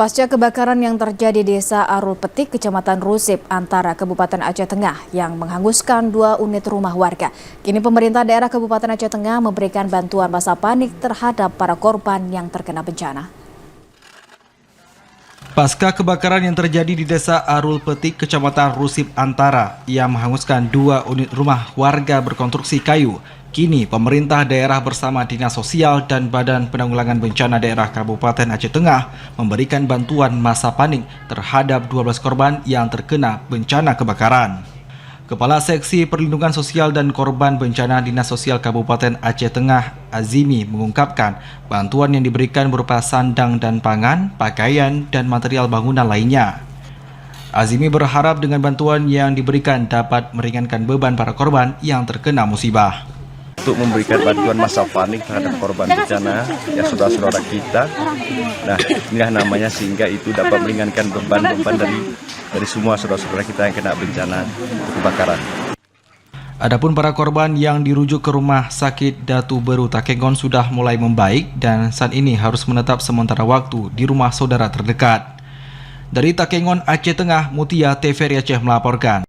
Pasca kebakaran yang terjadi di Desa Arul Petik, Kecamatan Rusip, Antara, Kabupaten Aceh Tengah yang menghanguskan 2 unit rumah warga. Kini pemerintah daerah Kabupaten Aceh Tengah memberikan bantuan masa panik terhadap para korban yang terkena bencana. Pasca kebakaran yang terjadi di Desa Arul Petik, Kecamatan Rusip Antara yang menghanguskan 2 unit rumah warga berkonstruksi kayu, kini pemerintah daerah bersama Dinas Sosial dan Badan Penanggulangan Bencana Daerah Kabupaten Aceh Tengah memberikan bantuan masa panik terhadap 12 korban yang terkena bencana kebakaran. Kepala Seksi Perlindungan Sosial dan Korban Bencana Dinas Sosial Kabupaten Aceh Tengah, Azimi, mengungkapkan bantuan yang diberikan berupa sandang dan pangan, pakaian, dan material bangunan lainnya. Azimi berharap dengan bantuan yang diberikan dapat meringankan beban para korban yang terkena musibah. Untuk memberikan bantuan masa panik terhadap korban bencana, ya saudara-saudara kita. Nah, inilah namanya sehingga itu dapat meringankan beban-beban dari semua saudara-saudara kita yang kena bencana kebakaran. Adapun para korban yang dirujuk ke Rumah Sakit Datu Beru Takengon sudah mulai membaik dan saat ini harus menetap sementara waktu di rumah saudara terdekat. Dari Takengon, Aceh Tengah, Mutia TVRI Aceh melaporkan.